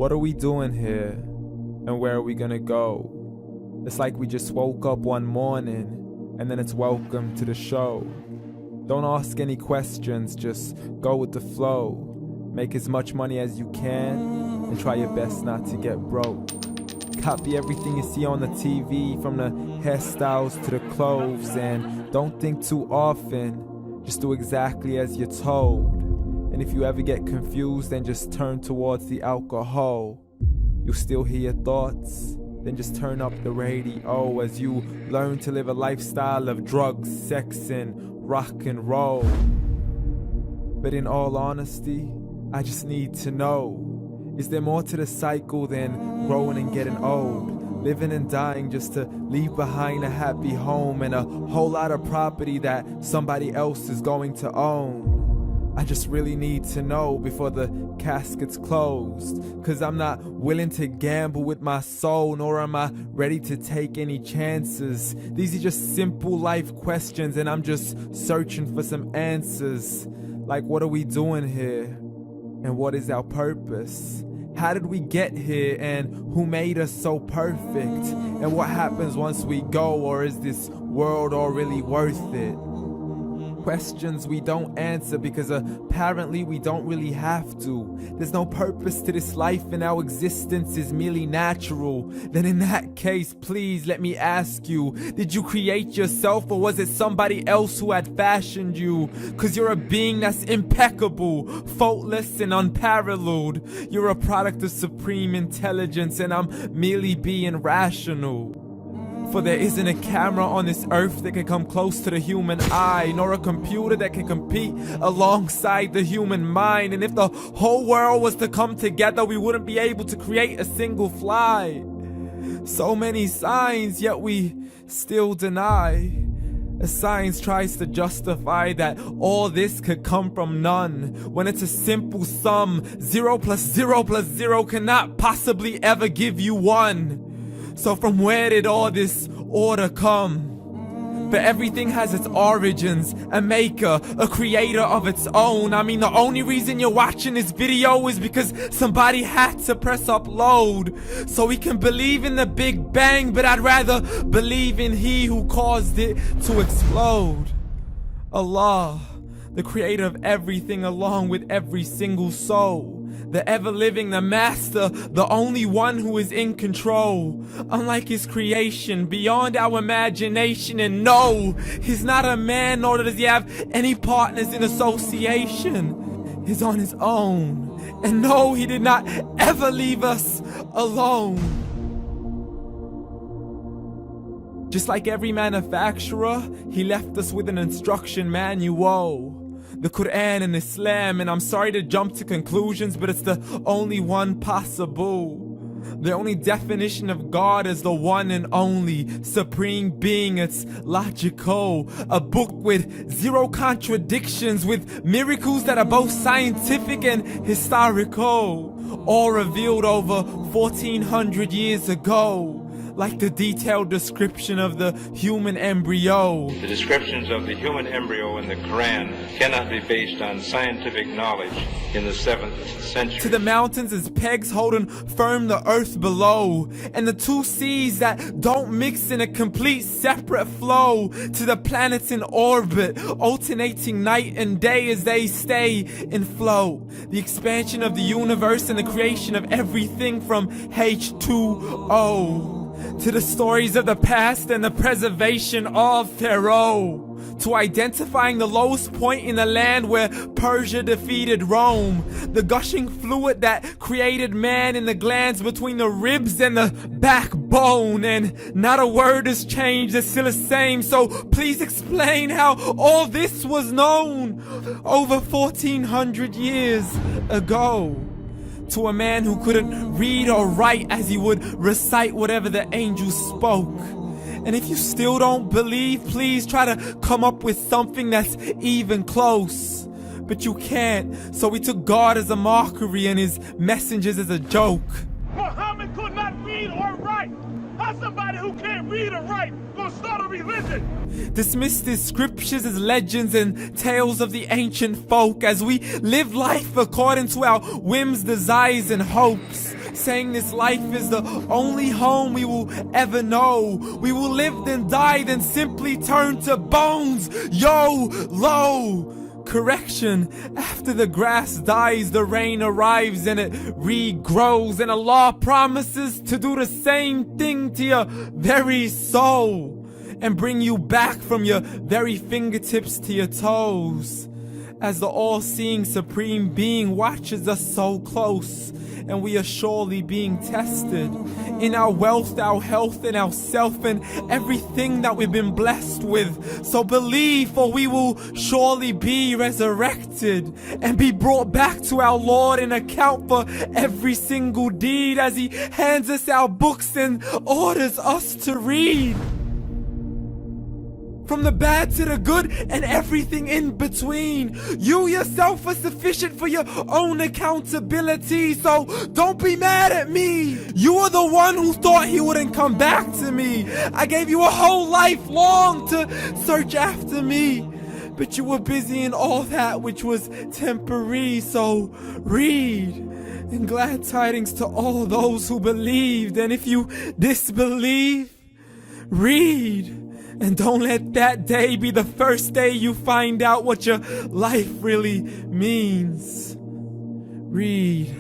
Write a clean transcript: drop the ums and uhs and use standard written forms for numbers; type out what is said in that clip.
What are we doing here? And where are we gonna go? It's like we just woke up one morning and then it's welcome to the show. Don't ask any questions, just go with the flow. Make as much money as you can and try your best not to get broke. Copy everything you see on the TV, from the hairstyles to the clothes, and don't think too often, just do exactly as you're told. And if you ever get confused, then just turn towards the alcohol. You'll still hear your thoughts, then just turn up the radio as you learn to live a lifestyle of drugs, sex, and rock and roll. But in all honesty, I just need to know, is there more to the cycle than growing and getting old? Living and dying just to leave behind a happy home and a whole lot of property that somebody else is going to own. I just really need to know before the casket's closed, 'cause I'm not willing to gamble with my soul, nor am I ready to take any chances. These are just simple life questions and I'm just searching for some answers. Like, what are we doing here? And what is our purpose? How did we get here, and who made us so perfect? And what happens once we go, or is this world all really worth it? Questions we don't answer because apparently we don't really have to. There's no purpose to this life and our existence is merely natural. Then in that case, please let me ask you, did you create yourself, or was it somebody else who had fashioned you? 'Cause you're a being that's impeccable, faultless and unparalleled. You're a product of supreme intelligence and I'm merely being rational. For there isn't a camera on this earth that can come close to the human eye, nor a computer that can compete alongside the human mind. And if the whole world was to come together, we wouldn't be able to create a single fly. So many signs, yet we still deny. As science tries to justify that all this could come from none, when it's a simple sum. 0 plus 0 plus 0 cannot possibly ever give you 1. So from where did all this order come? But everything has its origins, a maker, a creator of its own. I mean, the only reason you're watching this video is because somebody had to press upload. So we can believe in the Big Bang, but I'd rather believe in He who caused it to explode. Allah, the creator of everything along with every single soul. The ever-living, the master, the only one who is in control. Unlike his creation, beyond our imagination. And no, he's not a man, nor does he have any partners in association. He's on his own. And no, he did not ever leave us alone. Just like every manufacturer, he left us with an instruction manual. The Quran and Islam, and I'm sorry to jump to conclusions, but it's the only one possible. The only definition of God is the one and only supreme being. It's logical, a book with 0 contradictions, with miracles that are both scientific and historical, all revealed over 1400 years ago. Like the detailed description of the human embryo. The descriptions of the human embryo in the Quran cannot be based on scientific knowledge in the 7th century. To the mountains as pegs holding firm the earth below, and the 2 seas that don't mix in a complete separate flow. To the planets in orbit, alternating night and day as they stay in flow. The expansion of the universe and the creation of everything from H2O. To the stories of the past and the preservation of Pharaoh. To identifying the lowest point in the land where Persia defeated Rome. The gushing fluid that created man in the glands between the ribs and the backbone. And not a word has changed, it's still the same. So please explain how all this was known over 1400 years ago. To a man who couldn't read or write as he would recite whatever the angels spoke. And if you still don't believe, please try to come up with something that's even close. But you can't, so we took God as a mockery and his messengers as a joke. Muhammad could not read or write. How's somebody who can't read or write gonna start a religion? Dismiss the scriptures as legends and tales of the ancient folk as we live life according to our whims, desires, and hopes. saying this life is the only home we will ever know. We will live then die, then simply turn to bones. YOLO! Correction, after the grass dies, the rain arrives and it regrows, and Allah promises to do the same thing to your very soul and bring you back from your very fingertips to your toes, as the all-seeing supreme being watches us so close, and we are surely being tested in our wealth, our health, and our self, and everything that we've been blessed with. So believe, for we will surely be resurrected and be brought back to our Lord and account for every single deed, as He hands us our books and orders us to read. From the bad to the good and everything in between. You yourself are sufficient for your own accountability, so don't be mad at me. You are the one who thought He wouldn't come back to me. I gave you a whole life long to search after me, but you were busy in all that which was temporary, so read. And glad tidings to all those who believed, and if you disbelieve, read. And don't let that day be the first day you find out what your life really means. Read.